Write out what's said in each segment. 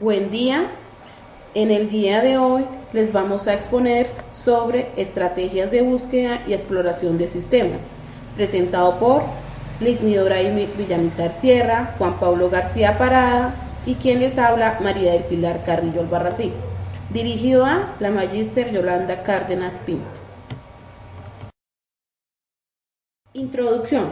Buen día. En el día de hoy les vamos a exponer sobre estrategias de búsqueda y exploración de sistemas, presentado por Lixnidora Villamizar Sierra, Juan Pablo García Parada y quien les habla, María del Pilar Carrillo Albarracín, dirigido a la Magíster Yolanda Cárdenas Pinto. Introducción.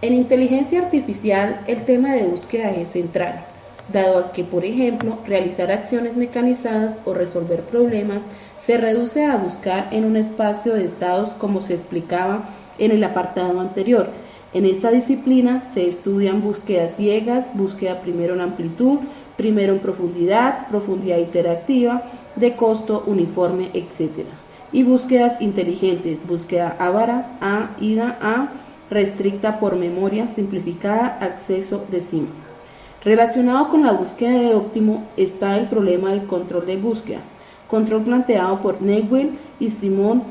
En inteligencia artificial, el tema de búsqueda es central, dado a que, por ejemplo, realizar acciones mecanizadas o resolver problemas se reduce a buscar en un espacio de estados como se explicaba en el apartado anterior. En esta disciplina se estudian búsquedas ciegas, búsqueda primero en amplitud, primero en profundidad, profundidad interactiva, de costo uniforme, etc. Y búsquedas inteligentes, búsqueda ávara, A, ida, A, restricta por memoria, simplificada, acceso de cima. Relacionado con la búsqueda de óptimo está el problema del control de búsqueda, control planteado por Newell y Simon,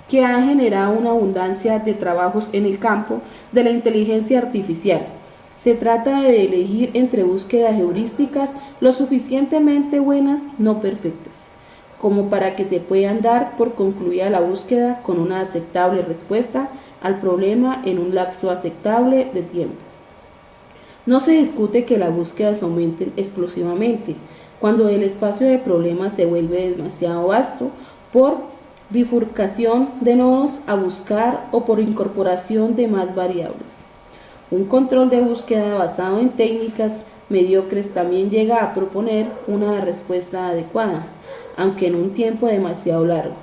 que ha generado una abundancia de trabajos en el campo de la inteligencia artificial. Se trata de elegir entre búsquedas heurísticas lo suficientemente buenas, no perfectas, como para que se puedan dar por concluida la búsqueda con una aceptable respuesta al problema en un lapso aceptable de tiempo. No se discute que las búsquedas aumenten explosivamente cuando el espacio de problemas se vuelve demasiado vasto por bifurcación de nodos a buscar o por incorporación de más variables. Un control de búsqueda basado en técnicas mediocres también llega a proponer una respuesta adecuada, aunque en un tiempo demasiado largo,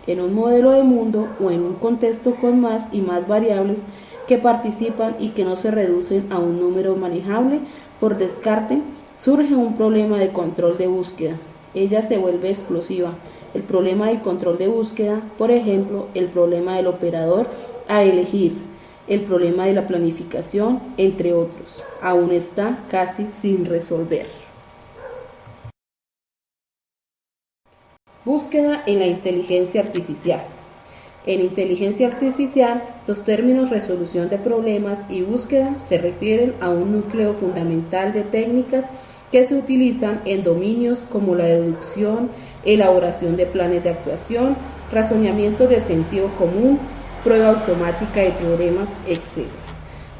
en un modelo de mundo o en un contexto con más y más variables que participan y que no se reducen a un número manejable por descarte, surge un problema de control de búsqueda. Ella se vuelve explosiva. El problema del control de búsqueda, por ejemplo, el problema del operador a elegir, el problema de la planificación, entre otros, aún está casi sin resolver. Búsqueda en la inteligencia artificial. En inteligencia artificial, los términos resolución de problemas y búsqueda se refieren a un núcleo fundamental de técnicas que se utilizan en dominios como la deducción, elaboración de planes de actuación, razonamiento de sentido común, prueba automática de teoremas, etc.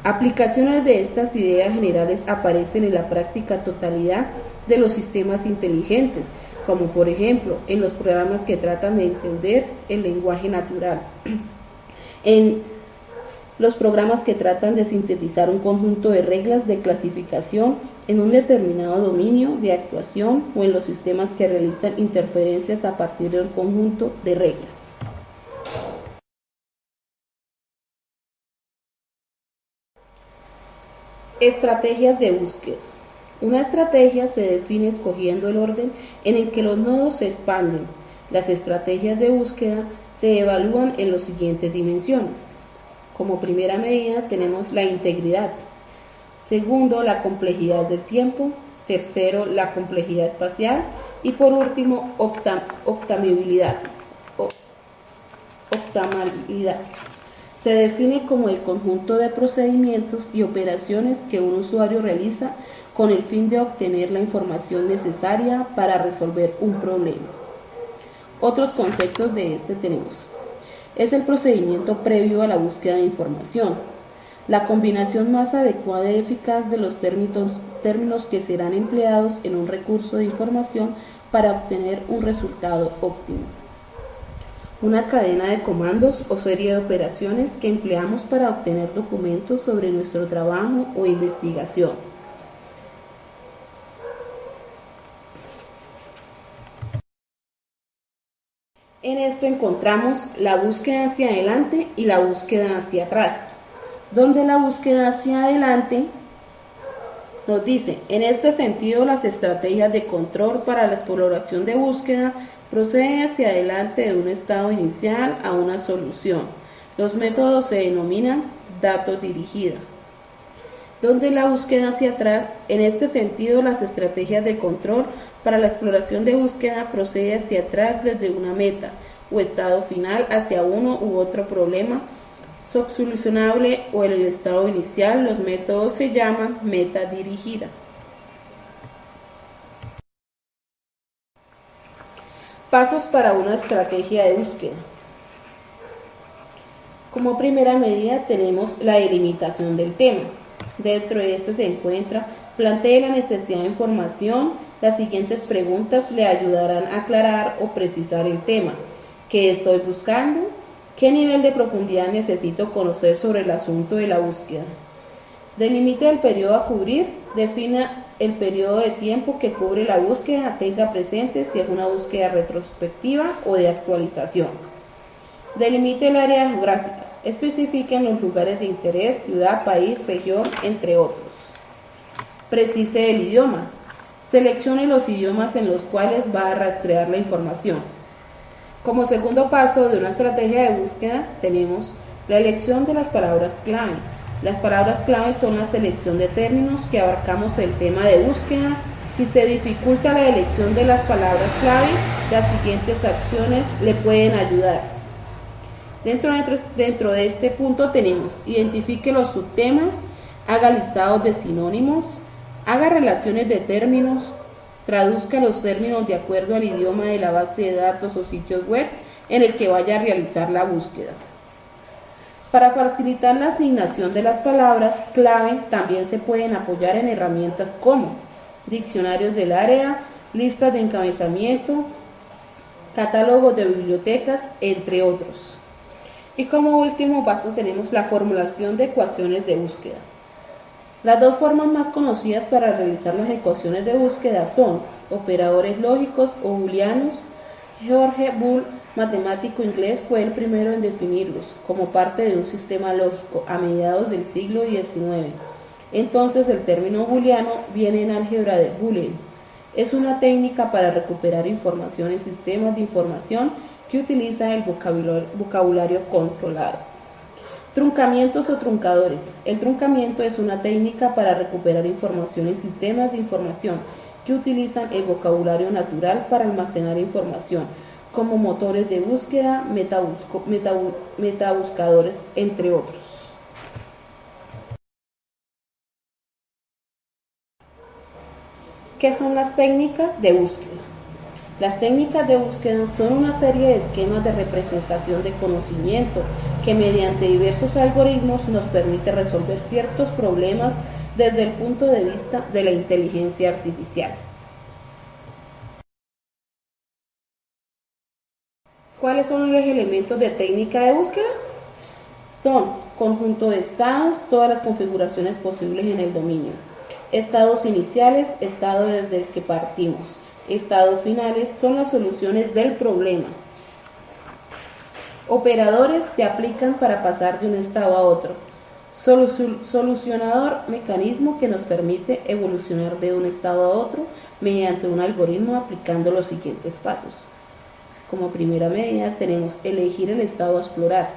Aplicaciones de estas ideas generales aparecen en la práctica totalidad de los sistemas inteligentes, como por ejemplo en los programas que tratan de entender el lenguaje natural, en los programas que tratan de sintetizar un conjunto de reglas de clasificación en un determinado dominio de actuación o en los sistemas que realizan interferencias a partir de un conjunto de reglas. Estrategias de búsqueda. Una estrategia se define escogiendo el orden en el que los nodos se expanden. Las estrategias de búsqueda se evalúan en las siguientes dimensiones. Como primera medida tenemos la integridad. Segundo, la complejidad del tiempo. Tercero, la complejidad espacial. Y por último, optimabilidad. Se define como el conjunto de procedimientos y operaciones que un usuario realiza con el fin de obtener la información necesaria para resolver un problema. Otros conceptos de este tenemos. Es el procedimiento previo a la búsqueda de información, la combinación más adecuada y eficaz de los términos que serán empleados en un recurso de información para obtener un resultado óptimo. Una cadena de comandos o serie de operaciones que empleamos para obtener documentos sobre nuestro trabajo o investigación. En esto encontramos la búsqueda hacia adelante y la búsqueda hacia atrás, donde la búsqueda hacia adelante nos dice, en este sentido, las estrategias de control para la exploración de búsqueda proceden hacia adelante de un estado inicial a una solución. Los métodos se denominan datos dirigida. Donde la búsqueda hacia atrás, en este sentido, las estrategias de control para la exploración de búsqueda procede hacia atrás desde una meta o estado final hacia uno u otro problema solucionable o en el estado inicial. Los métodos se llaman meta dirigida. Pasos para una estrategia de búsqueda. Como primera medida tenemos la delimitación del tema. Dentro de este se encuentra: plantee la necesidad de información. Las siguientes preguntas le ayudarán a aclarar o precisar el tema. ¿Qué estoy buscando? ¿Qué nivel de profundidad necesito conocer sobre el asunto de la búsqueda? Delimite el periodo a cubrir. Defina el periodo de tiempo que cubre la búsqueda. Tenga presente si es una búsqueda retrospectiva o de actualización. Delimite el área geográfica. Especifique los lugares de interés, ciudad, país, región, entre otros. Precise el idioma. Seleccione los idiomas en los cuales va a rastrear la información. Como segundo paso de una estrategia de búsqueda tenemos la elección de las palabras clave. Las palabras clave son la selección de términos que abarcamos el tema de búsqueda. Si se dificulta la elección de las palabras clave, las siguientes acciones le pueden ayudar. Dentro de este punto tenemos: identifique los subtemas, haga listados de sinónimos, haga relaciones de términos, traduzca los términos de acuerdo al idioma de la base de datos o sitios web en el que vaya a realizar la búsqueda. Para facilitar la asignación de las palabras clave, también se pueden apoyar en herramientas como diccionarios del área, listas de encabezamiento, catálogos de bibliotecas, entre otros. Y como último paso tenemos la formulación de ecuaciones de búsqueda. Las dos formas más conocidas para realizar las ecuaciones de búsqueda son operadores lógicos o booleanos. George Boole, matemático inglés, fue el primero en definirlos como parte de un sistema lógico a mediados del siglo XIX. Entonces el término booleano viene en álgebra de Boolean. Es una técnica para recuperar información en sistemas de información que utiliza el vocabulario controlado. Truncamientos o truncadores. El truncamiento es una técnica para recuperar información en sistemas de información que utilizan el vocabulario natural para almacenar información, como motores de búsqueda, metabuscadores, entre otros. ¿Qué son las técnicas de búsqueda? Las técnicas de búsqueda son una serie de esquemas de representación de conocimiento que mediante diversos algoritmos nos permite resolver ciertos problemas desde el punto de vista de la inteligencia artificial. ¿Cuáles son los elementos de técnica de búsqueda? Son conjunto de estados, todas las configuraciones posibles en el dominio. Estados iniciales, estado desde el que partimos. Estados finales son las soluciones del problema. Operadores se aplican para pasar de un estado a otro. Solucionador, mecanismo que nos permite evolucionar de un estado a otro mediante un algoritmo aplicando los siguientes pasos. Como primera medida tenemos elegir el estado a explorar.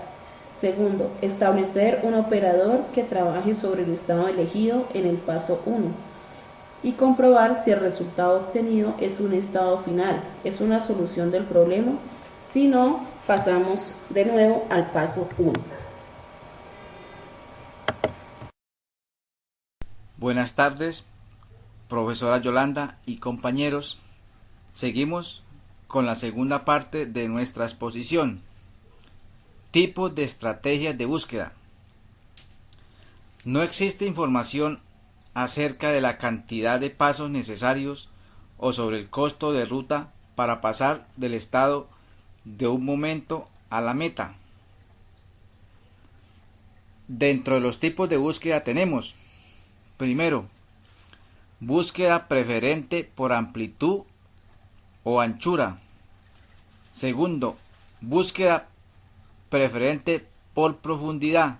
Segundo, establecer un operador que trabaje sobre el estado elegido en el paso 1. Y comprobar si el resultado obtenido es un estado final, es una solución del problema. Si no, pasamos de nuevo al paso 1. Buenas tardes, profesora Yolanda y compañeros. Seguimos con la segunda parte de nuestra exposición. Tipos de estrategias de búsqueda. No existe información acerca de la cantidad de pasos necesarios o sobre el costo de ruta para pasar del estado de un momento a la meta. Dentro de los tipos de búsqueda tenemos: primero, búsqueda preferente por amplitud o anchura. Segundo, búsqueda preferente por profundidad.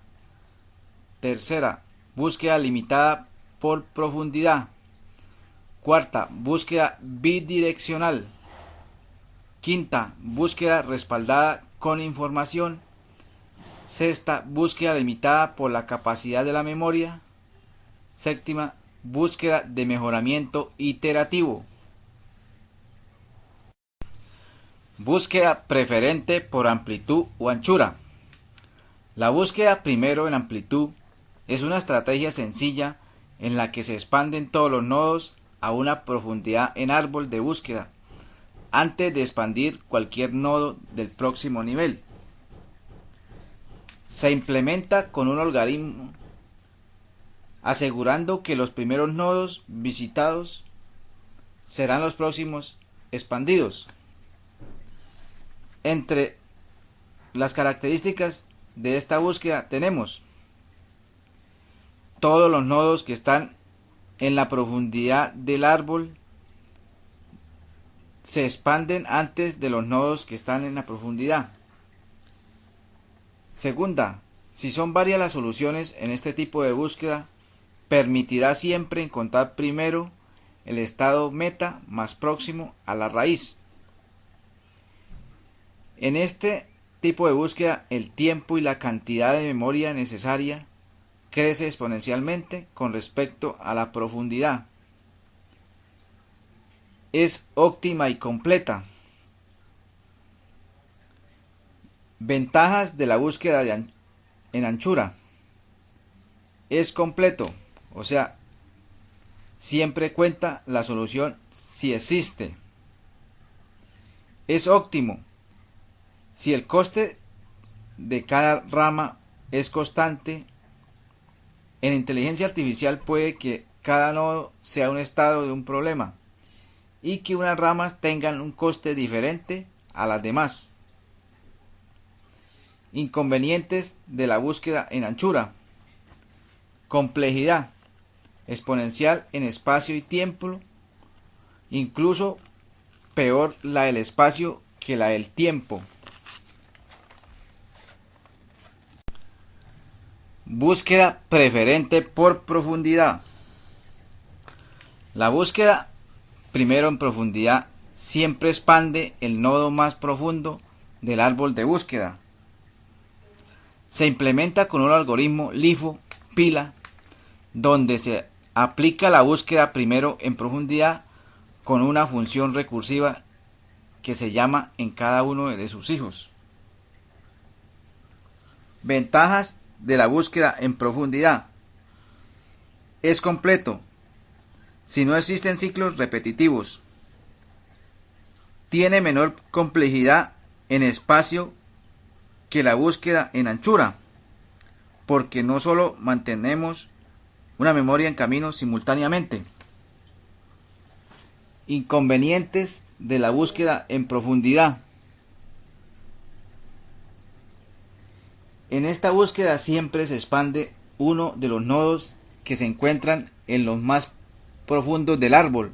Tercera, búsqueda limitada por profundidad. Cuarta, búsqueda bidireccional. Quinta, búsqueda respaldada con información. Sexta, búsqueda limitada por la capacidad de la memoria. Séptima, búsqueda de mejoramiento iterativo. Búsqueda preferente por amplitud o anchura. La búsqueda primero en amplitud es una estrategia sencilla en la que se expanden todos los nodos a una profundidad en árbol de búsqueda antes de expandir cualquier nodo del próximo nivel. Se implementa con un algoritmo asegurando que los primeros nodos visitados serán los próximos expandidos. Entre las características de esta búsqueda tenemos todos los nodos que están en la profundidad del árbol se expanden antes de los nodos que están en la profundidad. Segunda, si son varias las soluciones en este tipo de búsqueda, permitirá siempre encontrar primero el estado meta más próximo a la raíz. En este tipo de búsqueda, el tiempo y la cantidad de memoria necesaria crece exponencialmente con respecto a la profundidad. Es óptima y completa. Ventajas de la búsqueda en anchura. Es completo, o sea, siempre cuenta la solución si existe. Es óptimo. Si el coste de cada rama es constante, en inteligencia artificial puede que cada nodo sea un estado de un problema y que unas ramas tengan un coste diferente a las demás. Inconvenientes de la búsqueda en anchura. Complejidad exponencial en espacio y tiempo, incluso peor la del espacio que la del tiempo. Búsqueda preferente por profundidad. La búsqueda primero en profundidad siempre expande el nodo más profundo del árbol de búsqueda. Se implementa con un algoritmo LIFO-pila donde se aplica la búsqueda primero en profundidad con una función recursiva que se llama en cada uno de sus hijos. Ventajas de la búsqueda en profundidad. Es completo. Si no existen ciclos repetitivos. Tiene menor complejidad en espacio que la búsqueda en anchura, porque no solo mantenemos una memoria en camino simultáneamente. Inconvenientes de la búsqueda en profundidad. En esta búsqueda siempre se expande uno de los nodos que se encuentran en los más profundos del árbol,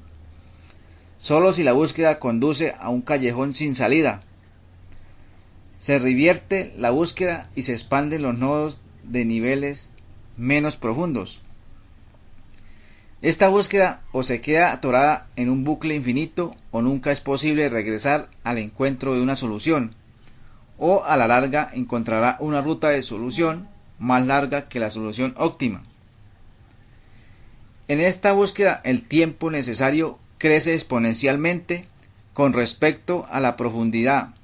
solo si la búsqueda conduce a un callejón sin salida. Se revierte la búsqueda y se expanden los nodos de niveles menos profundos. Esta búsqueda o se queda atorada en un bucle infinito o nunca es posible regresar al encuentro de una solución, o a la larga encontrará una ruta de solución más larga que la solución óptima. En esta búsqueda el tiempo necesario crece exponencialmente con respecto a la profundidad,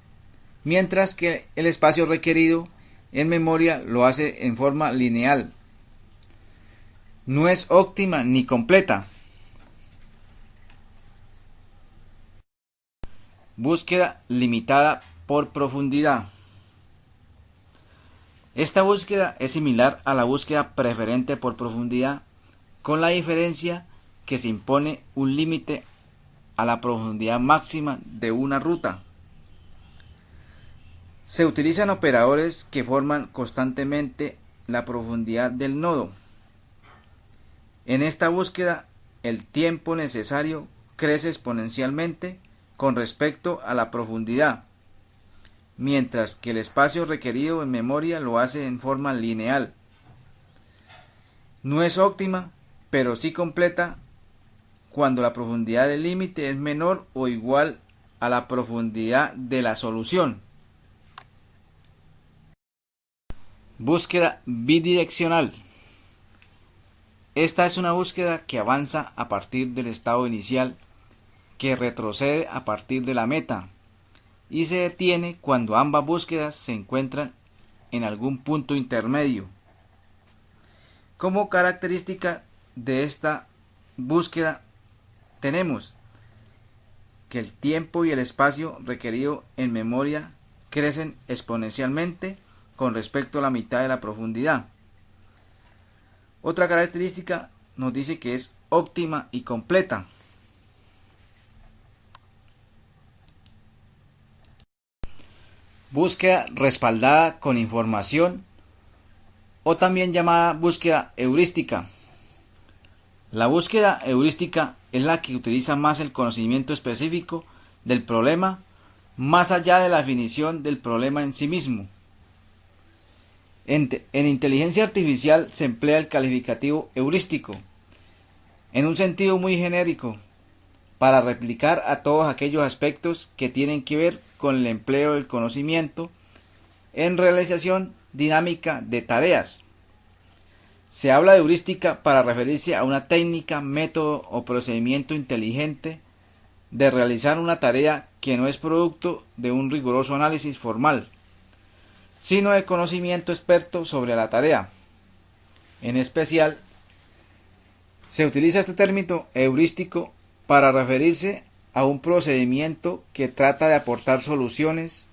mientras que el espacio requerido en memoria lo hace en forma lineal. No es óptima ni completa. Búsqueda limitada por profundidad. Esta búsqueda es similar a la búsqueda preferente por profundidad, con la diferencia que se impone un límite a la profundidad máxima de una ruta. Se utilizan operadores que forman constantemente la profundidad del nodo. En esta búsqueda, el tiempo necesario crece exponencialmente con respecto a la profundidad, mientras que el espacio requerido en memoria lo hace en forma lineal. No es óptima, pero sí completa cuando la profundidad del límite es menor o igual a la profundidad de la solución. Búsqueda bidireccional. Esta es una búsqueda que avanza a partir del estado inicial, que retrocede a partir de la meta y se detiene cuando ambas búsquedas se encuentran en algún punto intermedio. Como característica de esta búsqueda tenemos que el tiempo y el espacio requerido en memoria crecen exponencialmente con respecto a la mitad de la profundidad. Otra característica nos dice que es óptima y completa. Búsqueda respaldada con información o también llamada búsqueda heurística. La búsqueda heurística es la que utiliza más el conocimiento específico del problema más allá de la definición del problema en sí mismo. En inteligencia artificial se emplea el calificativo heurístico en un sentido muy genérico para replicar a todos aquellos aspectos que tienen que ver con el empleo del conocimiento en realización dinámica de tareas. Se habla de heurística para referirse a una técnica, método o procedimiento inteligente de realizar una tarea que no es producto de un riguroso análisis formal, sino de conocimiento experto sobre la tarea. En especial, se utiliza este término heurístico para referirse a un procedimiento que trata de aportar soluciones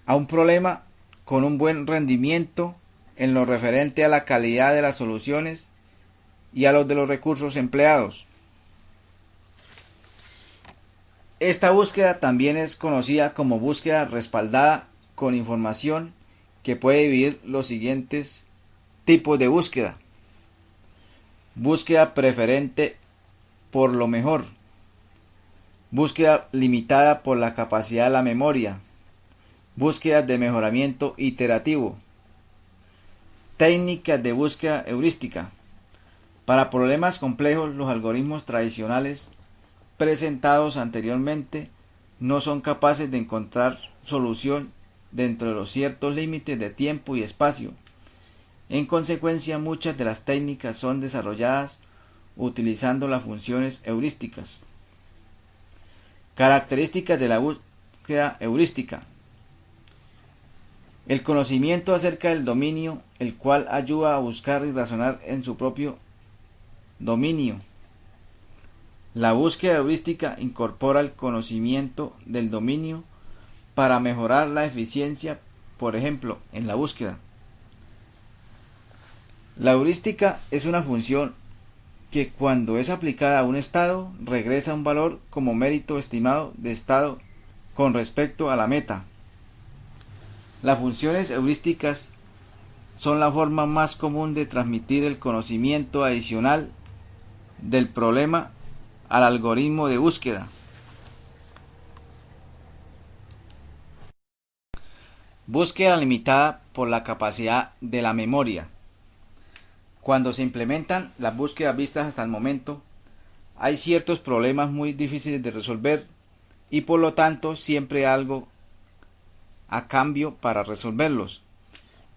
a un problema con un buen rendimiento en lo referente a la calidad de las soluciones y a los de los recursos empleados. Esta búsqueda también es conocida como búsqueda respaldada con información, que puede dividir los siguientes tipos de búsqueda. Búsqueda preferente por lo mejor. Búsqueda limitada por la capacidad de la memoria. Búsqueda de mejoramiento iterativo. Técnicas de búsqueda heurística. Para problemas complejos, los algoritmos tradicionales presentados anteriormente no son capaces de encontrar solución dentro de los ciertos límites de tiempo y espacio. En consecuencia, muchas de las técnicas son desarrolladas utilizando las funciones heurísticas. Características de la búsqueda heurística. El conocimiento acerca del dominio, el cual ayuda a buscar y razonar en su propio dominio. La búsqueda heurística incorpora el conocimiento del dominio para mejorar la eficiencia, por ejemplo, en la búsqueda. La heurística es una función que, cuando es aplicada a un estado, regresa un valor como mérito estimado de estado con respecto a la meta. Las funciones heurísticas son la forma más común de transmitir el conocimiento adicional del problema al algoritmo de búsqueda. Búsqueda limitada por la capacidad de la memoria. Cuando se implementan las búsquedas vistas hasta el momento, hay ciertos problemas muy difíciles de resolver y por lo tanto siempre hay algo a cambio para resolverlos.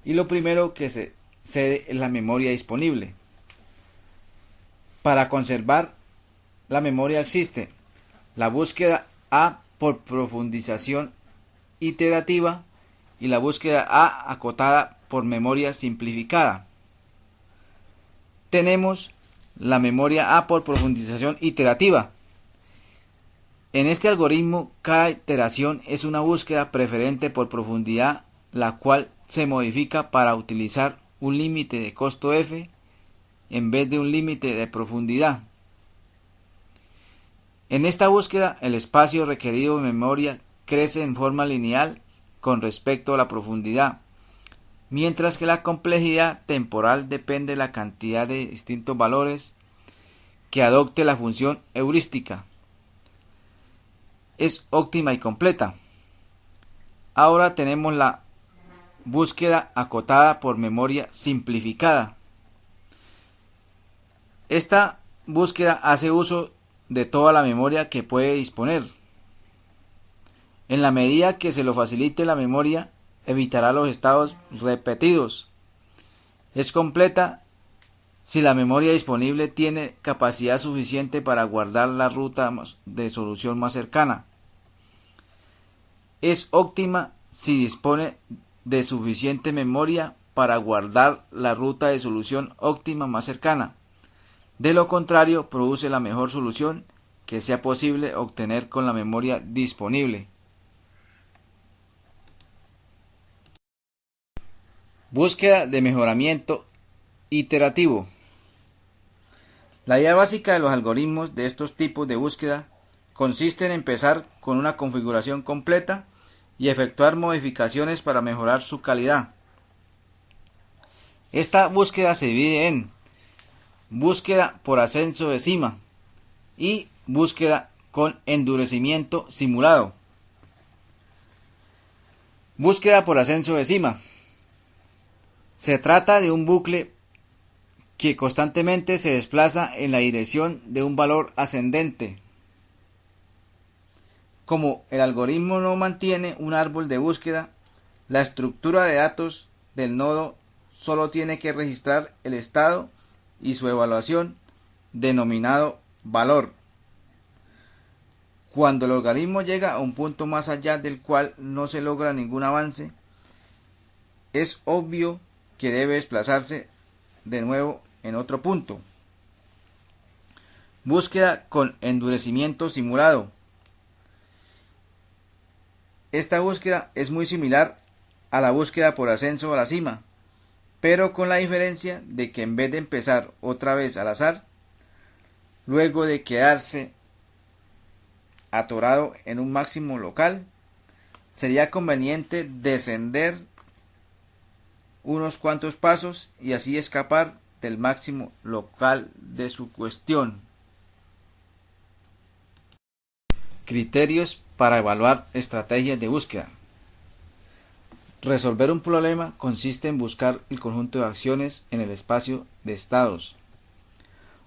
Y lo primero que se cede es la memoria disponible. Para conservar la memoria existe la búsqueda A por profundización iterativa y la búsqueda A acotada por memoria simplificada. Tenemos la memoria A por profundización iterativa. En este algoritmo, cada iteración es una búsqueda preferente por profundidad, la cual se modifica para utilizar un límite de costo f en vez de un límite de profundidad. En esta búsqueda, el espacio requerido de memoria crece en forma lineal con respecto a la profundidad, mientras que la complejidad temporal depende de la cantidad de distintos valores que adopte la función heurística. Es óptima y completa. Ahora tenemos la búsqueda acotada por memoria simplificada. Esta búsqueda hace uso de toda la memoria que puede disponer. En la medida que se lo facilite la memoria, evitará los estados repetidos. Es completa si la memoria disponible tiene capacidad suficiente para guardar la ruta de solución más cercana. Es óptima si dispone de suficiente memoria para guardar la ruta de solución óptima más cercana. De lo contrario, produce la mejor solución, que sea posible obtener con la memoria disponible. Búsqueda de mejoramiento iterativo. La idea básica de los algoritmos de estos tipos de búsqueda consiste en empezar con una configuración completa y efectuar modificaciones para mejorar su calidad. Esta búsqueda se divide en búsqueda por ascenso de cima y búsqueda con endurecimiento simulado. Búsqueda por ascenso de cima. Se trata de un bucle que constantemente se desplaza en la dirección de un valor ascendente. Como el algoritmo no mantiene un árbol de búsqueda, la estructura de datos del nodo solo tiene que registrar el estado y su evaluación, denominado valor. Cuando el algoritmo llega a un punto más allá del cual no se logra ningún avance, es obvio que debe desplazarse de nuevo en otro punto. Búsqueda con endurecimiento simulado. Esta búsqueda es muy similar a la búsqueda por ascenso a la cima, pero con la diferencia de que en vez de empezar otra vez al azar, luego de quedarse atorado en un máximo local, sería conveniente descender unos cuantos pasos y así escapar del máximo local de su cuestión. Criterios para evaluar estrategias de búsqueda. Resolver un problema consiste en buscar el conjunto de acciones en el espacio de estados.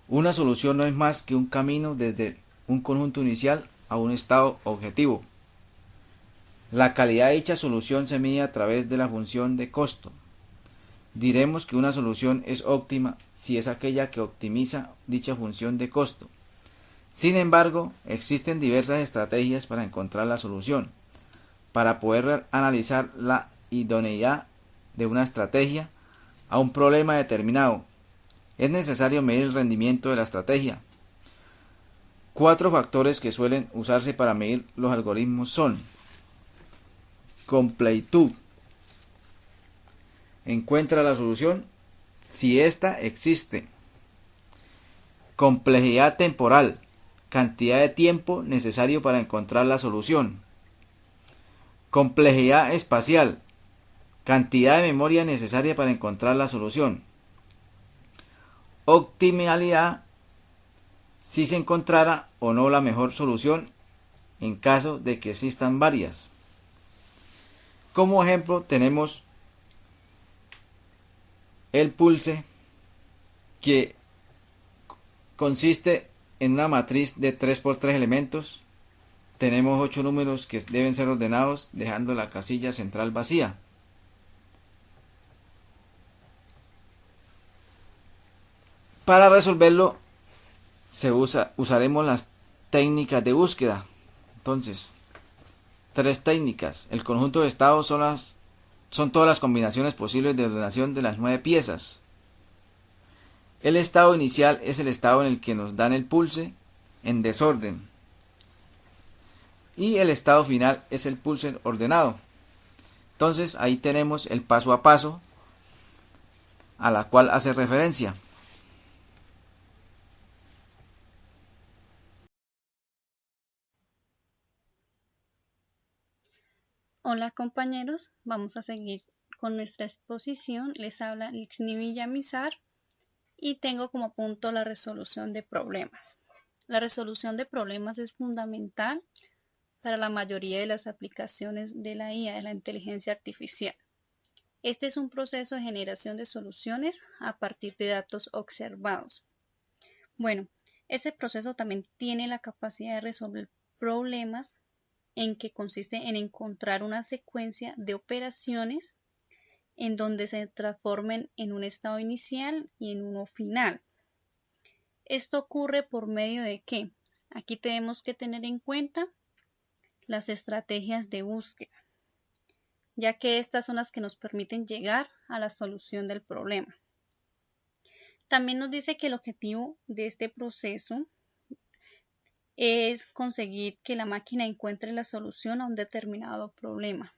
Una solución no es más que un camino desde un conjunto inicial a un estado objetivo. La calidad de dicha solución se mide a través de la función de costo. Diremos que una solución es óptima si es aquella que optimiza dicha función de costo. Sin embargo, existen diversas estrategias para encontrar la solución. Para poder analizar la idoneidad de una estrategia a un problema determinado, es necesario medir el rendimiento de la estrategia. 4 factores que suelen usarse para medir los algoritmos son: completud. Encuentra la solución si ésta existe. Complejidad temporal. Cantidad de tiempo necesario para encontrar la solución. Complejidad espacial. Cantidad de memoria necesaria para encontrar la solución. Optimalidad. Si se encontrara o no la mejor solución en caso de que existan varias. Como ejemplo tenemos el pulse, que consiste en una matriz de 3 por 3 elementos. Tenemos 8 números que deben ser ordenados dejando la casilla central vacía. Para resolverlo usaremos las técnicas de búsqueda. Entonces, 3 técnicas. El conjunto de estados son todas las combinaciones posibles de ordenación de las 9 piezas. El estado inicial es el estado en el que nos dan el pulse en desorden. Y el estado final es el pulse ordenado. Entonces ahí tenemos el paso a paso a la cual hace referencia. Hola compañeros, vamos a seguir con nuestra exposición. Les habla Lixni Villamizar y tengo como punto la resolución de problemas. La resolución de problemas es fundamental para la mayoría de las aplicaciones de la IA, de la inteligencia artificial. Este es un proceso de generación de soluciones a partir de datos observados. Bueno, ese proceso también tiene la capacidad de resolver problemas en que consiste en encontrar una secuencia de operaciones en donde se transformen en un estado inicial y en uno final. Esto ocurre por medio de ¿qué? Aquí tenemos que tener en cuenta las estrategias de búsqueda, ya que estas son las que nos permiten llegar a la solución del problema. También nos dice que el objetivo de este proceso es conseguir que la máquina encuentre la solución a un determinado problema.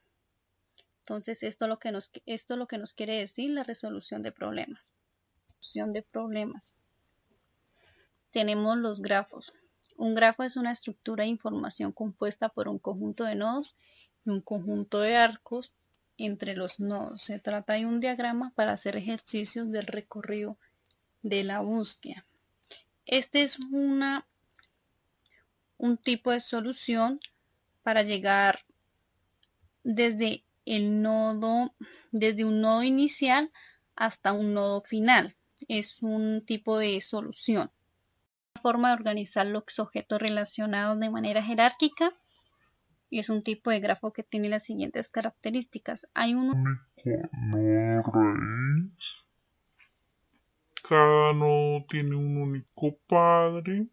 Entonces, esto es lo que nos quiere decir la resolución de problemas. Tenemos los grafos. Un grafo es una estructura de información compuesta por un conjunto de nodos y un conjunto de arcos entre los nodos. Se trata de un diagrama para hacer ejercicios del recorrido de la búsqueda. Este es un tipo de solución para llegar desde un nodo inicial hasta un nodo final. Es un tipo de solución. Una forma de organizar los objetos relacionados de manera jerárquica es un tipo de grafo que tiene las siguientes características. Hay un único nodo raíz. Cada nodo tiene un único padre.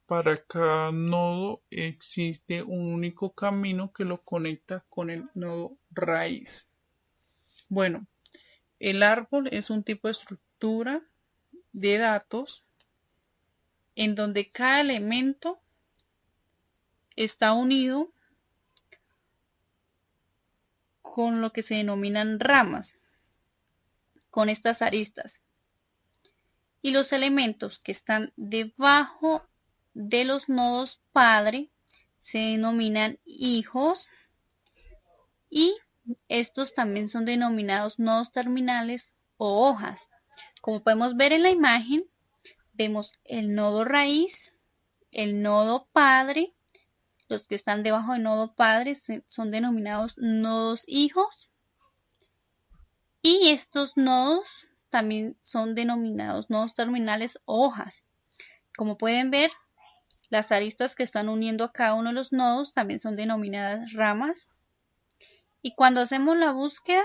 Para cada nodo existe un único camino que lo conecta con el nodo raíz. Bueno, el árbol es un tipo de estructura de datos en donde cada elemento está unido con lo que se denominan ramas, con estas aristas. Y los elementos que están debajo de los nodos padre se denominan hijos, y estos también son denominados nodos terminales o hojas. Como podemos ver en la imagen, vemos el nodo raíz, el nodo padre. Los que están debajo del nodo padre son denominados nodos hijos, y estos nodos también son denominados nodos terminales o hojas. Como pueden ver, las aristas que están uniendo a cada uno de los nodos también son denominadas ramas. Y cuando hacemos la búsqueda,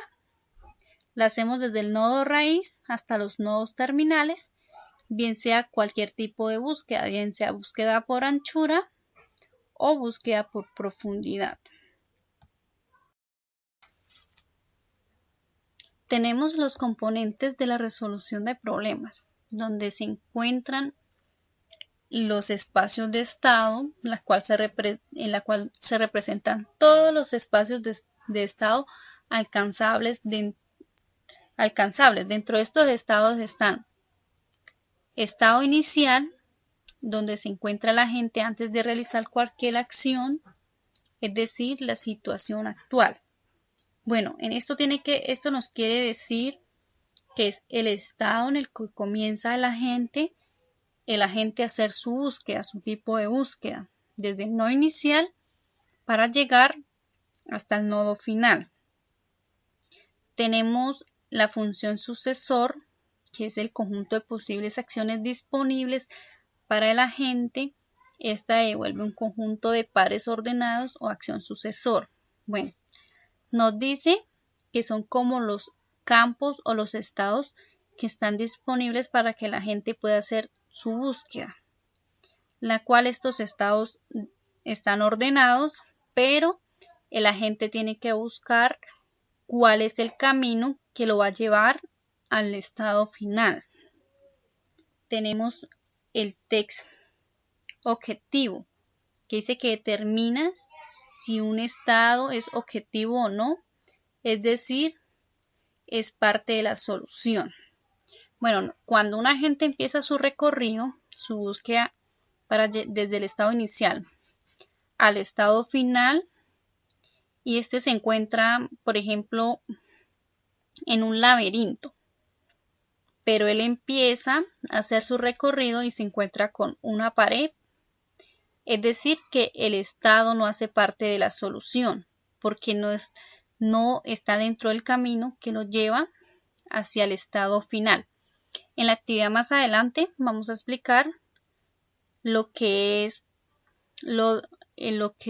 la hacemos desde el nodo raíz hasta los nodos terminales, bien sea cualquier tipo de búsqueda, bien sea búsqueda por anchura o búsqueda por profundidad. Tenemos los componentes de la resolución de problemas, donde se encuentran los espacios de estado, en la cual se representan todos los espacios de estado alcanzables. Dentro de estos estados están estado inicial, donde se encuentra la gente antes de realizar cualquier acción, es decir, la situación actual. Bueno, esto nos quiere decir que es el estado en el que comienza el agente a hacer su búsqueda, su tipo de búsqueda, desde el nodo inicial para llegar hasta el nodo final. Tenemos la función sucesor, que es el conjunto de posibles acciones disponibles para el agente. Esta devuelve un conjunto de pares ordenados o acción sucesor. Bueno, nos dice que son como los campos o los estados que están disponibles para que la gente pueda hacer su búsqueda, la cual estos estados están ordenados, pero el agente tiene que buscar cuál es el camino que lo va a llevar al estado final. Tenemos el test objetivo, que dice que determina si un estado es objetivo o no, es decir, es parte de la solución. Bueno, cuando un agente empieza su recorrido, su búsqueda desde el estado inicial al estado final, y este se encuentra, por ejemplo, en un laberinto, pero él empieza a hacer su recorrido y se encuentra con una pared, es decir, que el estado no hace parte de la solución, porque no está dentro del camino que lo lleva hacia el estado final. En la actividad más adelante vamos a explicar lo que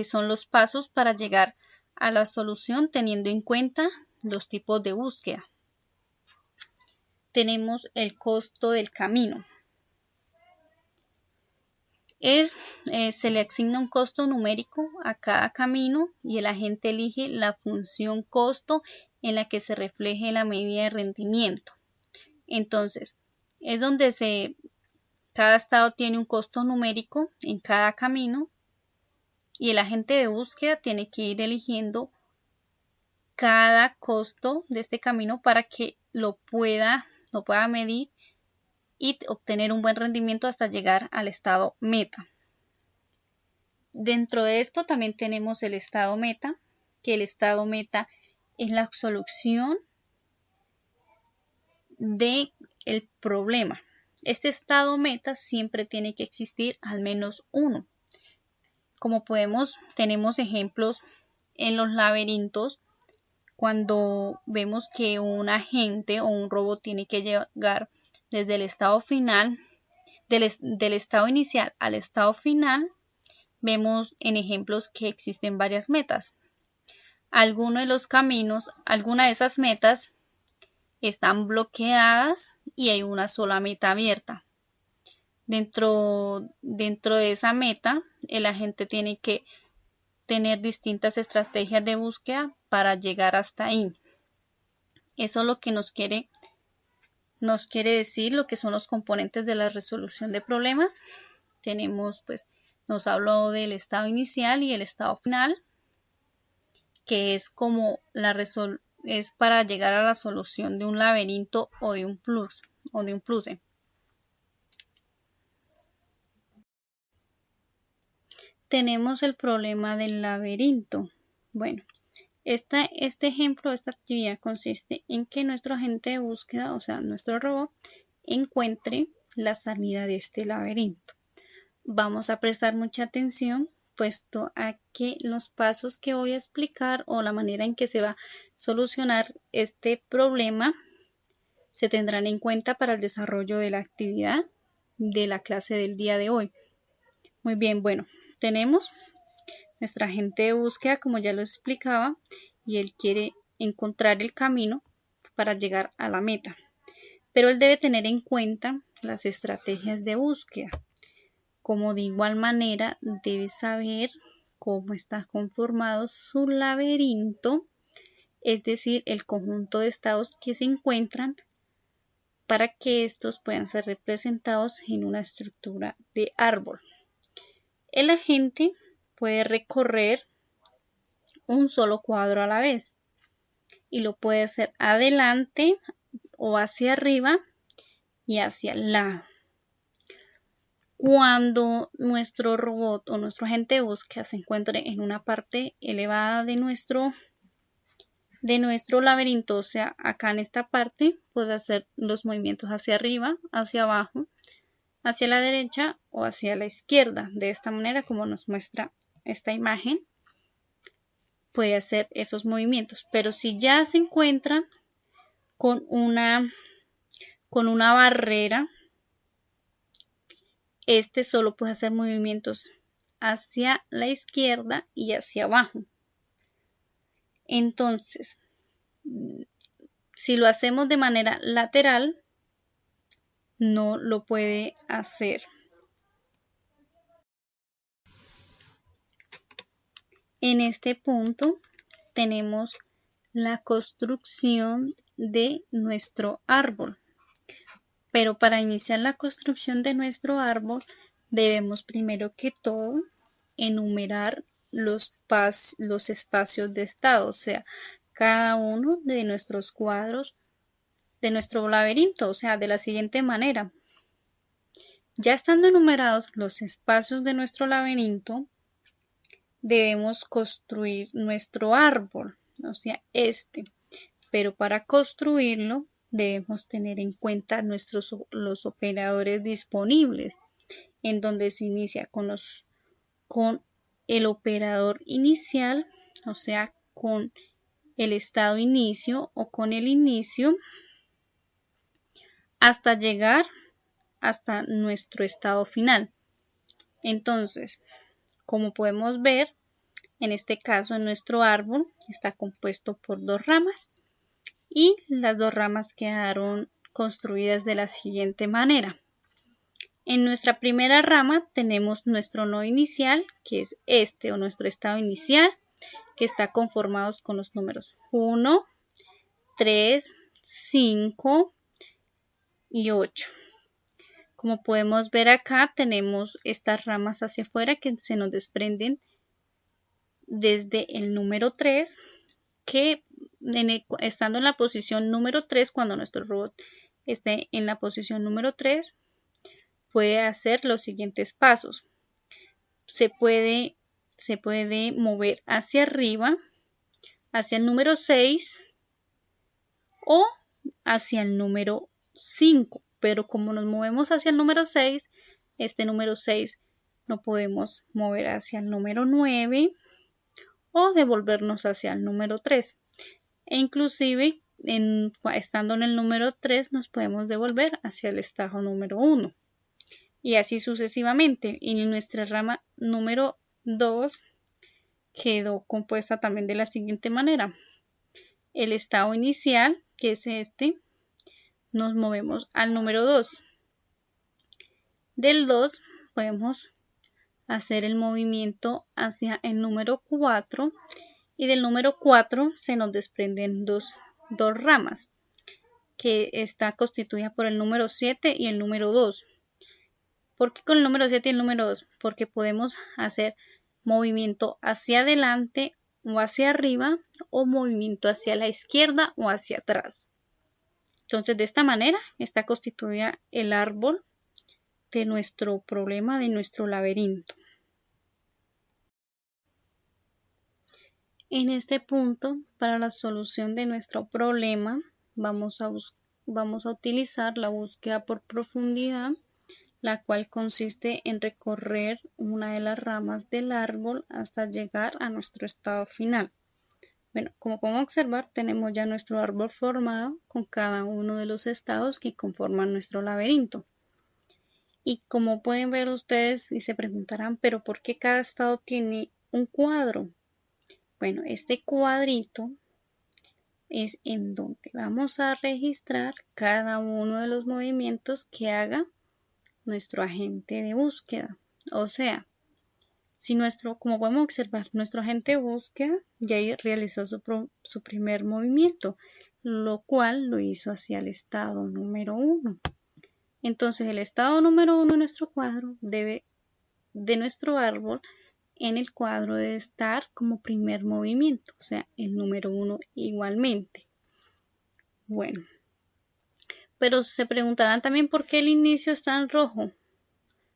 son los pasos para llegar a la solución teniendo en cuenta los tipos de búsqueda. Tenemos el costo del camino. Se le asigna un costo numérico a cada camino y el agente elige la función costo en la que se refleje la medida de rendimiento. Entonces, es donde se Cada estado tiene un costo numérico en cada camino y el agente de búsqueda tiene que ir eligiendo cada costo de este camino para que lo pueda medir y obtener un buen rendimiento hasta llegar al estado meta. Dentro de esto también tenemos el estado meta, que el estado meta es la solución del problema. Este estado meta siempre tiene que existir al menos uno. Como tenemos ejemplos en los laberintos, cuando vemos que un agente o un robot tiene que llegar desde el estado final, del estado inicial al estado final, vemos en ejemplos que existen varias metas. Algunos de los caminos, algunas de esas metas están bloqueadas y hay una sola meta abierta. Dentro de esa meta, el agente tiene que tener distintas estrategias de búsqueda para llegar hasta ahí. Eso es lo que nos quiere decir lo que son los componentes de la resolución de problemas. Tenemos, nos habló del estado inicial y el estado final, que es como es para llegar a la solución de un laberinto o de un puzzle. Tenemos el problema del laberinto. Bueno, este ejemplo, esta actividad consiste en que nuestro agente de búsqueda, o sea, nuestro robot, encuentre la salida de este laberinto. Vamos a prestar mucha atención, puesto a que los pasos que voy a explicar o la manera en que se va a solucionar este problema se tendrán en cuenta para el desarrollo de la actividad de la clase del día de hoy. Muy bien, bueno, tenemos nuestra agente de búsqueda, como ya lo explicaba, y él quiere encontrar el camino para llegar a la meta. Pero él debe tener en cuenta las estrategias de búsqueda, como de igual manera debe saber cómo está conformado su laberinto, es decir, el conjunto de estados que se encuentran para que estos puedan ser representados en una estructura de árbol. El agente puede recorrer un solo cuadro a la vez y lo puede hacer adelante o hacia arriba y hacia el lado. Cuando nuestro robot o nuestro agente de búsqueda se encuentre en una parte elevada de nuestro laberinto, o sea, acá en esta parte, puede hacer los movimientos hacia arriba, hacia abajo, hacia la derecha o hacia la izquierda. De esta manera, como nos muestra esta imagen, puede hacer esos movimientos. Pero si ya se encuentra con una barrera, solo puede hacer movimientos hacia la izquierda y hacia abajo. Entonces, si lo hacemos de manera lateral, no lo puede hacer. En este punto tenemos la construcción de nuestro árbol. Pero para iniciar la construcción de nuestro árbol debemos primero que todo enumerar los espacios de estado, o sea, cada uno de nuestros cuadros de nuestro laberinto, o sea, de la siguiente manera. Ya estando enumerados los espacios de nuestro laberinto, debemos construir nuestro árbol, o sea, pero para construirlo debemos tener en cuenta los operadores disponibles, en donde se inicia con el operador inicial, o sea, con el estado inicio o con el inicio, hasta llegar hasta nuestro estado final. Entonces, como podemos ver, en este caso, nuestro árbol está compuesto por 2 ramas y las 2 ramas quedaron construidas de la siguiente manera. En nuestra primera rama tenemos nuestro nodo inicial, que es o nuestro estado inicial, que está conformado con los números 1, 3, 5 y 8. Como podemos ver acá, tenemos estas ramas hacia afuera que se nos desprenden desde el número 3, que estando en la posición número 3, cuando nuestro robot esté en la posición número 3, puede hacer los siguientes pasos. Se puede mover hacia arriba, hacia el número 6 o hacia el número 5. Pero como nos movemos hacia el número 6, este número 6 no podemos mover hacia el número 9 o devolvernos hacia el número 3. E inclusive, estando en el número 3, nos podemos devolver hacia el estado número 1. Y así sucesivamente. Y nuestra rama número 2 quedó compuesta también de la siguiente manera. El estado inicial, que es este, nos movemos al número 2. Del 2 podemos hacer el movimiento hacia el número 4 y del número 4 se nos desprenden dos ramas, que está constituida por el número 7 y el número 2. ¿Por qué con el número 7 y el número 2? Porque podemos hacer movimiento hacia adelante o hacia arriba o movimiento hacia la izquierda o hacia atrás. Entonces, de esta manera está constituida el árbol de nuestro problema, de nuestro laberinto. En este punto, para la solución de nuestro problema, vamos a utilizar la búsqueda por profundidad, la cual consiste en recorrer una de las ramas del árbol hasta llegar a nuestro estado final. Bueno, como podemos observar, tenemos ya nuestro árbol formado con cada uno de los estados que conforman nuestro laberinto. Y como pueden ver ustedes y se preguntarán, ¿pero por qué cada estado tiene un cuadro? Bueno, este cuadrito es en donde vamos a registrar cada uno de los movimientos que haga nuestro agente de búsqueda. O sea, si como podemos observar, nuestro agente de búsqueda ya realizó su primer movimiento, lo cual lo hizo hacia el estado número 1. Entonces, el estado número 1 de nuestro cuadro de nuestro árbol, en el cuadro debe estar como primer movimiento, o sea, el número 1 igualmente. Bueno, pero se preguntarán también por qué el inicio está en rojo.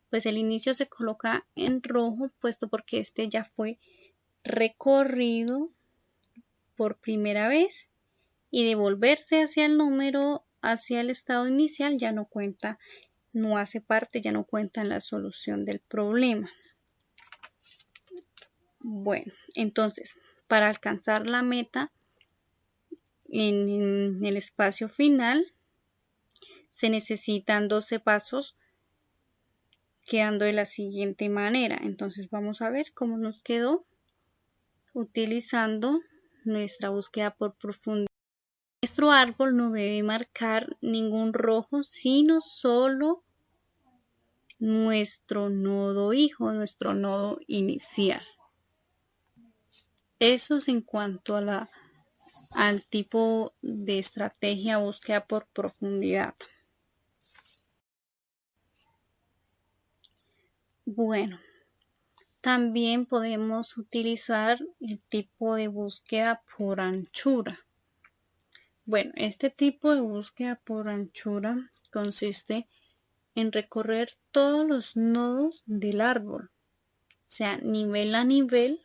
Pues el inicio se coloca en rojo, puesto porque este ya fue recorrido por primera vez y devolverse hacia el estado inicial ya no cuenta, no hace parte, ya no cuenta en la solución del problema. Bueno, entonces, para alcanzar la meta en el espacio final, se necesitan 12 pasos, quedando de la siguiente manera. Entonces vamos a ver cómo nos quedó utilizando nuestra búsqueda por profundidad. Nuestro árbol no debe marcar ningún rojo, sino solo nuestro nodo hijo, nuestro nodo inicial. Eso es en cuanto a al tipo de estrategia búsqueda por profundidad. Bueno, también podemos utilizar el tipo de búsqueda por anchura. Bueno, este tipo de búsqueda por anchura consiste en recorrer todos los nodos del árbol, o sea, nivel a nivel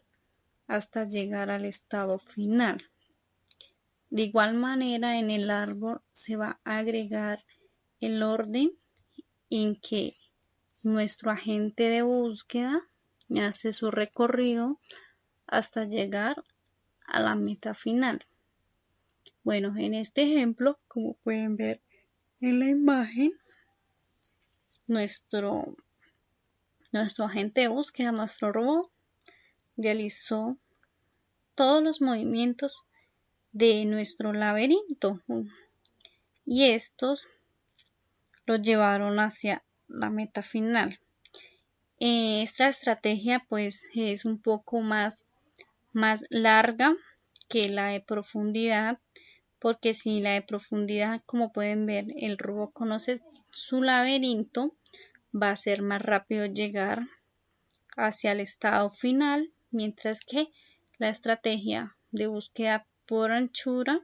hasta llegar al estado final. De igual manera, en el árbol se va a agregar el orden en que nuestro agente de búsqueda hace su recorrido hasta llegar a la meta final. Bueno, en este ejemplo, como pueden ver en la imagen, nuestro agente de búsqueda, nuestro robot, realizó todos los movimientos de nuestro laberinto y estos los llevaron hacia la meta final. Esta estrategia pues es un poco más larga que la de profundidad, porque si la de profundidad, como pueden ver, el robot conoce su laberinto, va a ser más rápido llegar hacia el estado final, mientras que la estrategia de búsqueda por anchura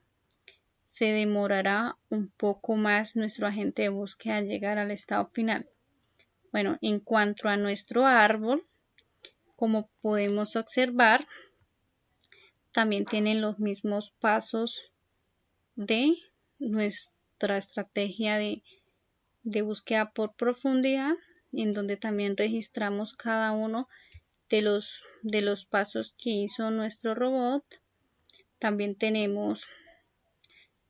se demorará un poco más nuestro agente de búsqueda al llegar al estado final. Bueno, en cuanto a nuestro árbol, como podemos observar, también tienen los mismos pasos de nuestra estrategia de búsqueda por profundidad, en donde también registramos cada uno de los pasos que hizo nuestro robot. También tenemos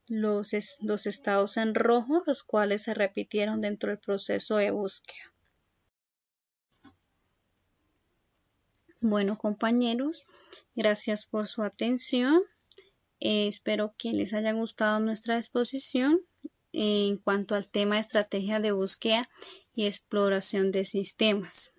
los estados en rojo, los cuales se repitieron dentro del proceso de búsqueda. Bueno, compañeros, gracias por su atención. Espero que les haya gustado nuestra exposición en cuanto al tema de estrategia de búsqueda y exploración de sistemas.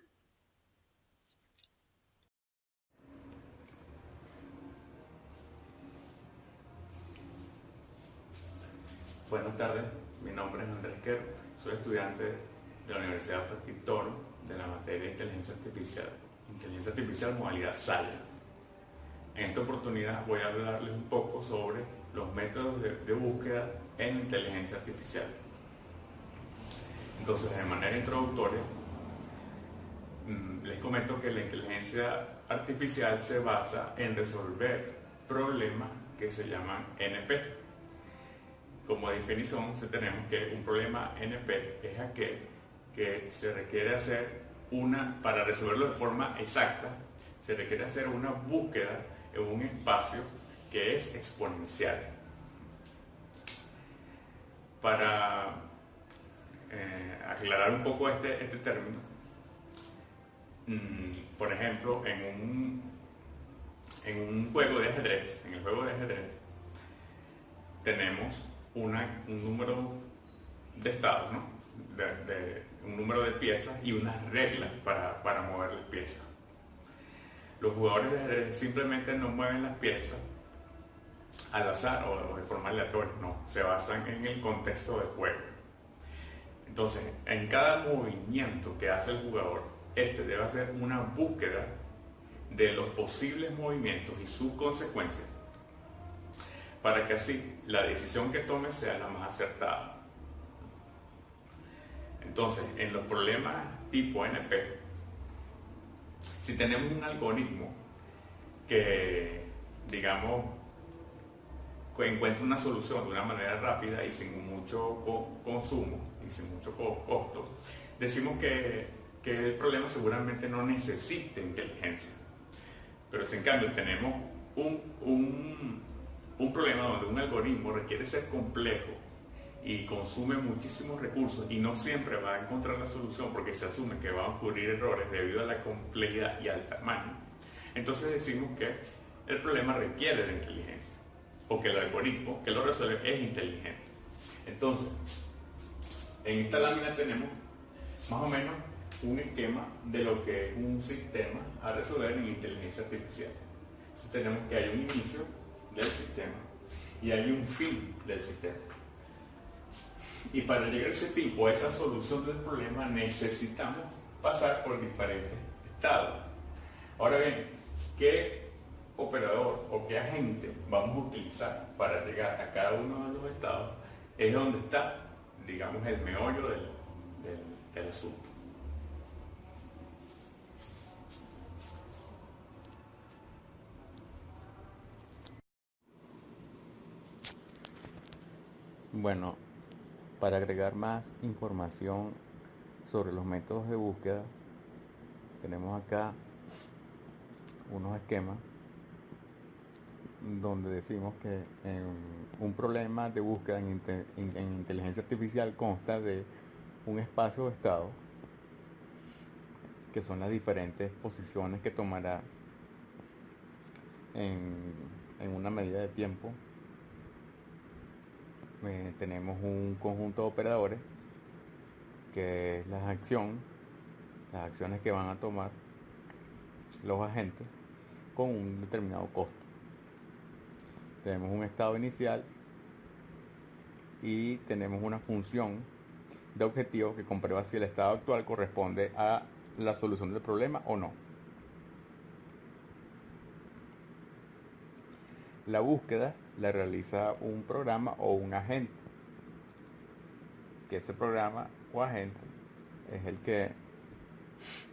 Buenas tardes, mi nombre es Andrés Quero, soy estudiante de la Universidad Prescriptor de la materia de Inteligencia Artificial modalidad SALA. En esta oportunidad voy a hablarles un poco sobre los métodos de búsqueda en inteligencia artificial. Entonces, de manera introductoria, les comento que la inteligencia artificial se basa en resolver problemas que se llaman NP. Como definición, tenemos que un problema NP es aquel que se requiere hacer para resolverlo de forma exacta, se requiere hacer una búsqueda en un espacio que es exponencial. Para aclarar un poco este término, por ejemplo, en un juego de ajedrez, tenemos un número de estados, ¿no? Un número de piezas y unas reglas para mover las piezas. Los jugadores de ajedrez simplemente no mueven las piezas al azar o de forma aleatoria, no, se basan en el contexto del juego. Entonces, en cada movimiento que hace el jugador, debe hacer una búsqueda de los posibles movimientos y sus consecuencias, para que así la decisión que tome sea la más acertada. Entonces, en los problemas tipo NP, si tenemos un algoritmo que, digamos, encuentra una solución de una manera rápida y sin mucho consumo y sin mucho costo, decimos que el problema seguramente no necesita inteligencia. Pero si en cambio tenemos un problema donde un algoritmo requiere ser complejo y consume muchísimos recursos y no siempre va a encontrar la solución porque se asume que van a ocurrir errores debido a la complejidad y al tamaño, entonces decimos que el problema requiere de inteligencia o que el algoritmo que lo resuelve es inteligente. Entonces, en esta lámina tenemos más o menos un esquema de lo que es un sistema a resolver en inteligencia artificial. Entonces tenemos que hay un inicio del sistema y hay un fin del sistema. Y para llegar a ese fin o a esa solución del problema necesitamos pasar por diferentes estados. Ahora bien, ¿qué operador o qué agente vamos a utilizar para llegar a cada uno de los estados? Es donde está, digamos, el meollo del asunto. Bueno, para agregar más información sobre los métodos de búsqueda, tenemos acá unos esquemas donde decimos que un problema de búsqueda en inteligencia artificial consta de un espacio o estado, que son las diferentes posiciones que tomará en una medida de tiempo. Tenemos un conjunto de operadores, que es las acciones que van a tomar los agentes con un determinado costo. Tenemos un estado inicial y tenemos una función de objetivo que comprueba si el estado actual corresponde a la solución del problema o no. La búsqueda la realiza un programa o un agente, que ese programa o agente es el que,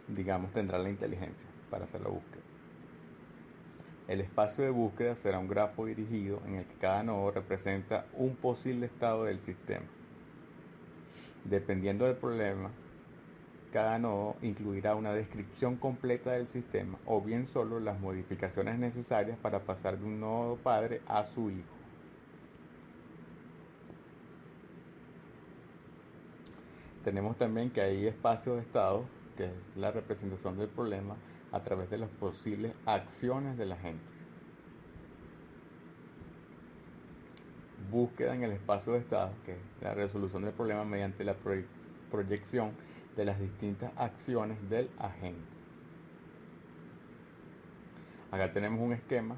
digamos, tendrá la inteligencia para hacer la búsqueda. El espacio de búsqueda será un grafo dirigido en el que cada nodo representa un posible estado del sistema. Dependiendo del problema, cada nodo incluirá una descripción completa del sistema o bien solo las modificaciones necesarias para pasar de un nodo padre a su hijo. Tenemos también que hay espacios de estado, que es la representación del problema a través de las posibles acciones de la gente. Búsqueda en el espacio de estado, que es la resolución del problema mediante la proyección de las distintas acciones del agente. Acá tenemos un esquema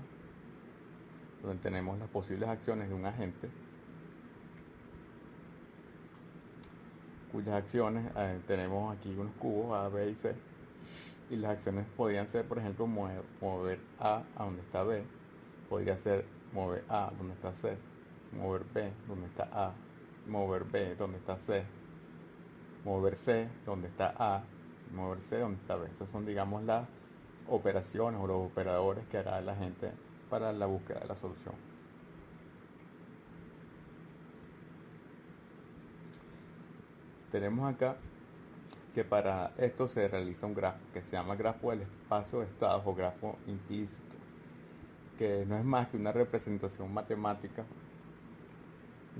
donde tenemos las posibles acciones de un agente, cuyas acciones tenemos aquí unos cubos A, B y C, y las acciones podrían ser, por ejemplo, mover A a donde está B, podría ser mover A donde está C, mover B donde está A, mover B donde está C, mover C donde está A, mover C donde está B. Esas son, digamos, las operaciones o los operadores que hará la gente para la búsqueda de la solución. Tenemos acá que para esto se realiza un grafo que se llama grafo del espacio de estados o grafo implícito, que no es más que una representación matemática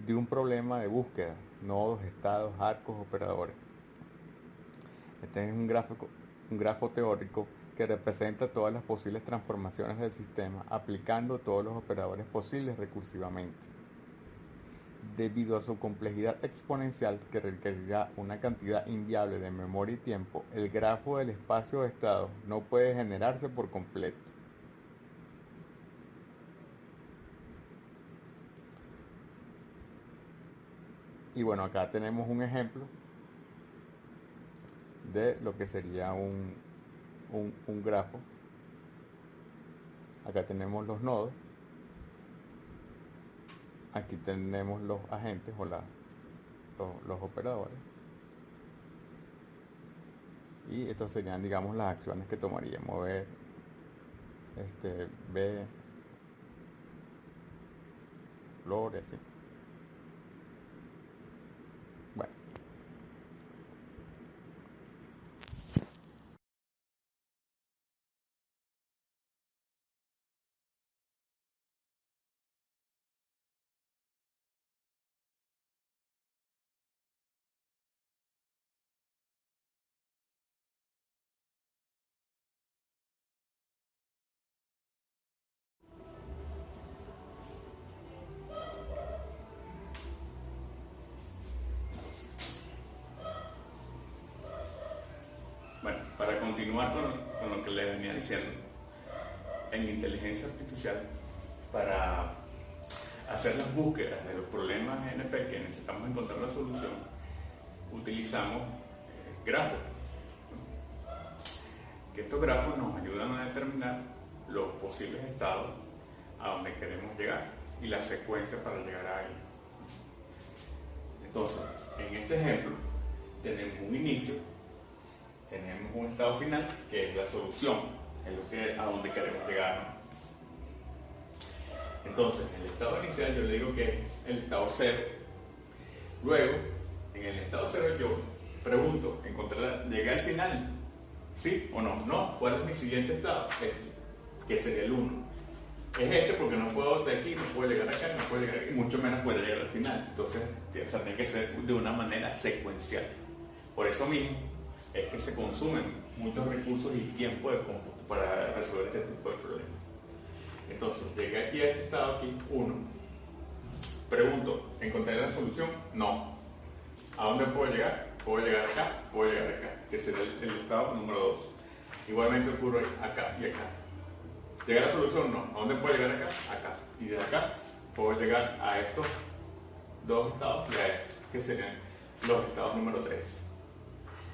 de un problema de búsqueda, nodos, estados, arcos, operadores. Este es un grafo teórico que representa todas las posibles transformaciones del sistema aplicando todos los operadores posibles recursivamente. Debido a su complejidad exponencial que requerirá una cantidad inviable de memoria y tiempo, el grafo del espacio de estado no puede generarse por completo. Y bueno, acá tenemos un ejemplo de lo que sería un grafo. Acá tenemos los nodos. Aquí tenemos los agentes o los operadores. Y estas serían, digamos, las acciones que tomaría. Mover B, flores, ¿sí? Bueno. Bueno, para continuar con lo que le venía diciendo, en inteligencia artificial, para hacer las búsquedas de los problemas NP que necesitamos encontrar la solución, utilizamos grafos. Que estos grafos nos ayudan a determinar los posibles estados a donde queremos llegar y la secuencia para llegar a ellos. Entonces, en este ejemplo, tenemos un inicio, tenemos un estado final, que es la solución, es a donde queremos llegar, ¿no? Entonces, el estado inicial yo le digo que es el estado cero. Luego, en el estado cero yo pregunto, ¿llegué al final? ¿Sí o no? No, ¿cuál es mi siguiente estado? Que sería el 1. Es porque no puedo de aquí, no puedo llegar acá, no puedo llegar aquí, mucho menos puedo llegar al final. Entonces, tiene que ser de una manera secuencial. Por eso mismo es que se consumen muchos recursos y tiempo de cómputo para resolver este tipo de problemas. Entonces, llegué aquí a este estado aquí, 1. Pregunto, ¿encontré la solución? No. ¿A dónde puedo llegar? Puedo llegar acá, puedo llegar acá, que será el estado número 2. Igualmente ocurre acá y acá. ¿Llegar a la solución? No. ¿A dónde puedo llegar acá? Acá. Y de acá puedo llegar a estos dos estados que serían los estados número 3.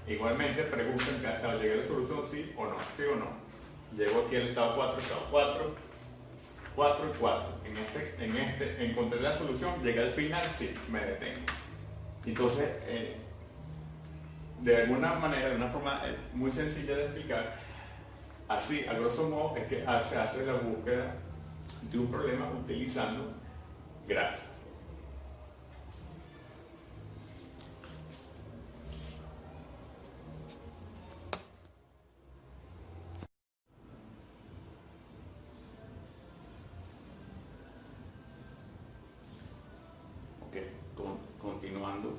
Igualmente preguntan hasta llegué a la solución sí o no. Llego aquí al estado 4, estado 4, 4 y 4. Encontré la solución, llegué al final, sí, me detengo. Entonces, de alguna manera, de una forma muy sencilla de explicar, así, a grosso modo, es que se hace la búsqueda de un problema utilizando gráficos. Continuando,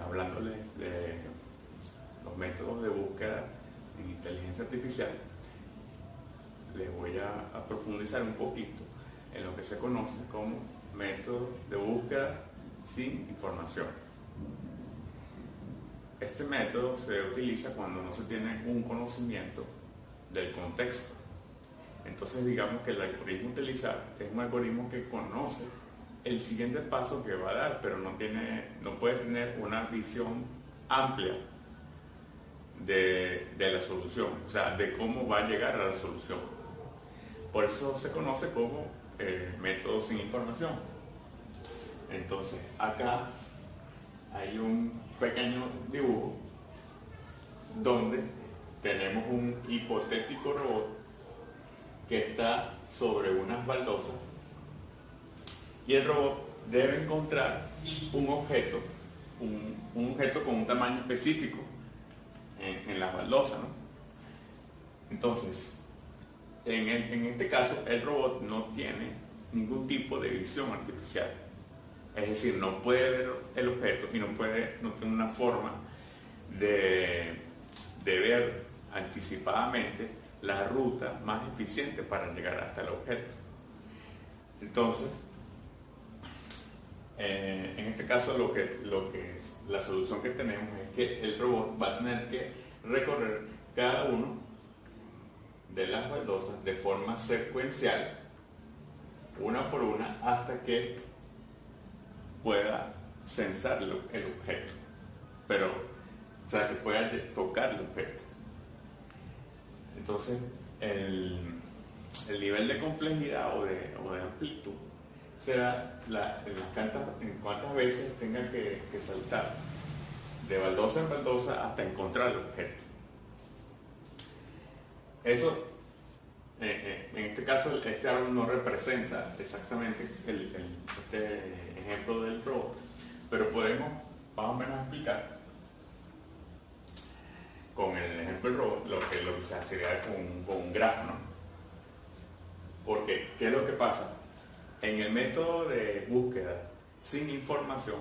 hablándoles de los métodos de búsqueda en inteligencia artificial, les voy a profundizar un poquito en lo que se conoce como métodos de búsqueda sin información. Este método se utiliza cuando no se tiene un conocimiento del contexto. Entonces digamos que el algoritmo utilizado es un algoritmo que conoce el siguiente paso que va a dar, pero no puede tener una visión amplia de la solución, o sea, de cómo va a llegar a la solución. Por eso se conoce como método sin información. Entonces, acá hay un pequeño dibujo donde tenemos un hipotético robot que está sobre unas baldosas y el robot debe encontrar un objeto con un tamaño específico en las baldosas, ¿no? Entonces, en este caso, el robot no tiene ningún tipo de visión artificial. Es decir, no puede ver el objeto y no tiene una forma de ver anticipadamente la ruta más eficiente para llegar hasta el objeto. Entonces, en este caso la solución que tenemos es que el robot va a tener que recorrer cada uno de las baldosas de forma secuencial, una por una, hasta que pueda censar el objeto, o sea, que pueda tocar el objeto. Entonces, el nivel de complejidad o de amplitud será en cuántas veces tenga que saltar de baldosa en baldosa hasta encontrar el objeto. Eso, en este caso, este árbol no representa exactamente este ejemplo del robot, pero podemos más o menos explicar con el ejemplo del robot lo que se hacería con un grafo, ¿no? Porque, ¿qué es lo que pasa? En el método de búsqueda sin información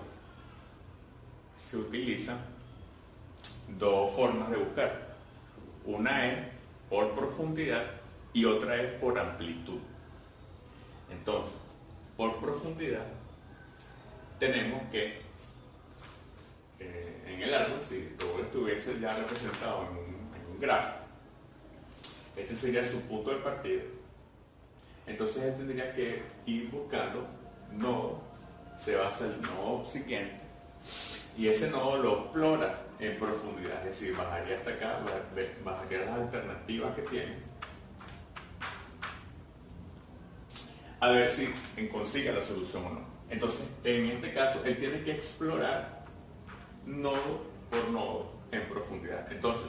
se utilizan dos formas de buscar. Una es por profundidad y otra es por amplitud. Entonces, por profundidad tenemos que en el árbol, si todo estuviese ya representado en un gráfico, este sería su punto de partida. Entonces él tendría que ir buscando nodos, se va hacia el nodo siguiente y ese nodo lo explora en profundidad, es decir, bajaría hasta acá, bajaría las alternativas que tiene, a ver si consigue la solución o no. Entonces, en este caso, él tiene que explorar nodo por nodo en profundidad. Entonces,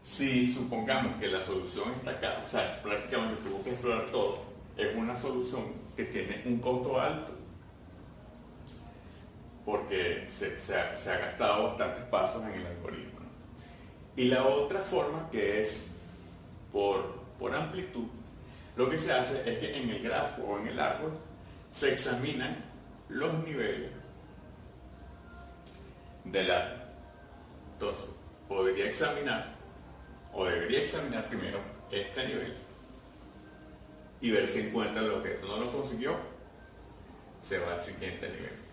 si supongamos que la solución está acá, o sea, prácticamente tuvo que explorar todo, es una solución que tiene un costo alto, porque se ha gastado bastantes pasos en el algoritmo, ¿no? Y la otra forma, que es por amplitud, lo que se hace es que en el grafo o en el árbol se examinan los niveles del árbol. Entonces, debería examinar primero este nivel y ver si encuentra el objeto. No lo consiguió, se va al siguiente nivel.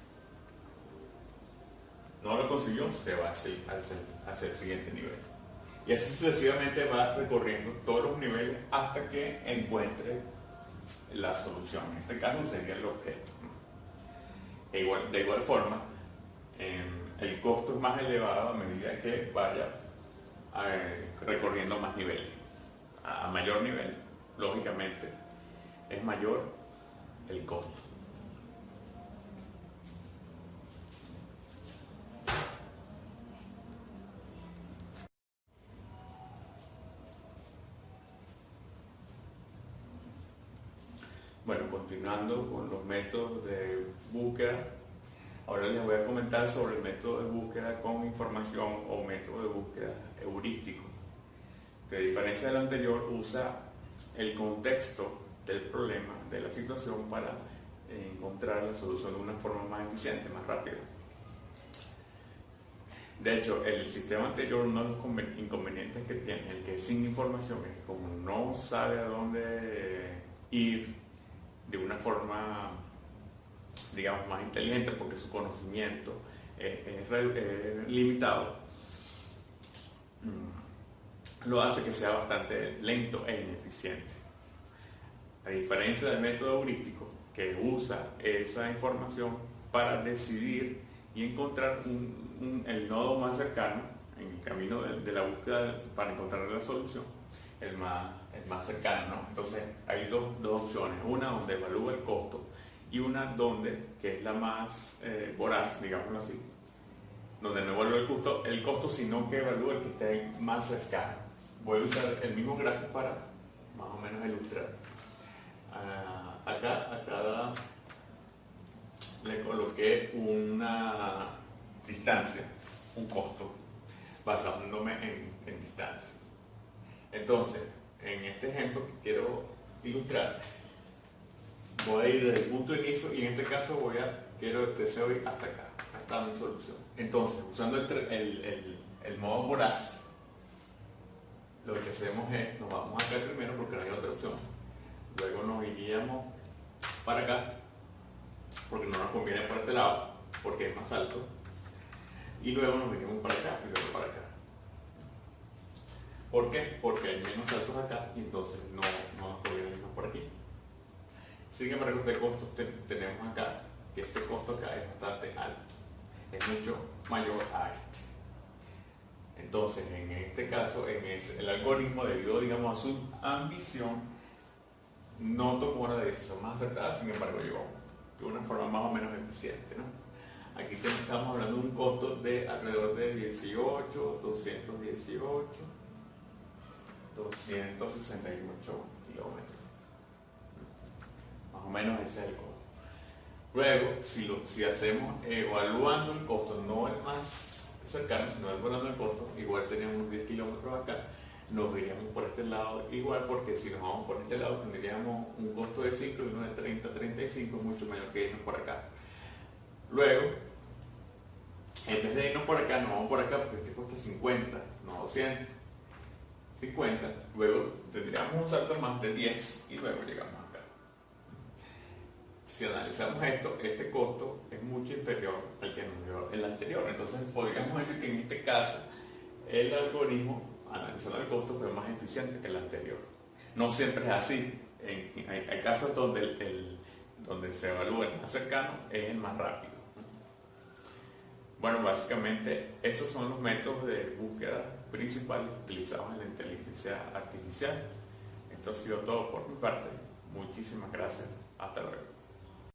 No lo consiguió, se va hacia el siguiente nivel. Y así sucesivamente va recorriendo todos los niveles hasta que encuentre la solución. En este caso sería el objeto. De igual forma, el costo es más elevado a medida que vaya recorriendo más niveles. A mayor nivel, lógicamente, es mayor el costo. Bueno, continuando con los métodos de búsqueda, ahora les voy a comentar sobre el método de búsqueda con información o método de búsqueda heurístico, que a diferencia del anterior usa el contexto del problema, de la situación, para encontrar la solución de una forma más eficiente, más rápida. De hecho, el sistema anterior, uno de los inconvenientes que tiene, el que es sin información, es que como no sabe a dónde ir de una forma, digamos, más inteligente, porque su conocimiento es limitado, lo hace que sea bastante lento e ineficiente. A diferencia del método heurístico, que usa esa información para decidir y encontrar el nodo más cercano en el camino de la búsqueda para encontrar la solución, el más cercano, ¿no? Entonces hay dos opciones, una donde evalúa el costo y una donde, que es la más voraz, digámoslo así, donde no evalúa el costo, sino que evalúa el que esté más cercano. Voy a usar el mismo gráfico para más o menos ilustrar. Acá le coloqué una distancia, un costo, basándome en distancia. Entonces, en este ejemplo que quiero ilustrar, voy a ir desde el punto de inicio y en este caso deseo ir hasta acá, hasta mi solución. Entonces, usando el modo voraz, lo que hacemos es, nos vamos acá primero porque no hay otra opción, luego nos iríamos para acá, porque no nos conviene por este lado, porque es más alto, y luego nos venimos para acá y luego para acá. ¿Por qué? Porque hay menos saltos acá y entonces no nos conviene irnos por aquí. Sin embargo, este costo tenemos acá, que este costo acá es bastante alto, es mucho mayor a este. Entonces, en este caso, el algoritmo, debido, digamos, a su ambición, no tomó una decisión más acertada, sin embargo, llegó de una forma más o menos eficiente, ¿no? Aquí estamos hablando de un costo de alrededor de 268 kilómetros. Más o menos ese es el costo. Luego, si hacemos evaluando el costo, no el más cercano, sino evaluando el costo, igual serían unos 10 kilómetros acá, nos iríamos por este lado igual, porque si nos vamos por este lado tendríamos un costo de 5 y uno de 30, 35, mucho mayor que irnos por acá. Luego, en vez de irnos por acá, nos vamos por acá porque este cuesta 50, no 200. 50, luego tendríamos un salto más de 10 y luego llegamos acá. Si analizamos esto, este costo es mucho inferior al que nos dio el anterior. Entonces podríamos decir que en este caso el algoritmo, analizando el costo, fue más eficiente que el anterior. No siempre es así. Hay casos donde donde se evalúa el más cercano es el más rápido. Bueno, básicamente esos son los métodos de búsqueda principales utilizados en la inteligencia artificial. Esto ha sido todo por mi parte. Muchísimas gracias. Hasta luego.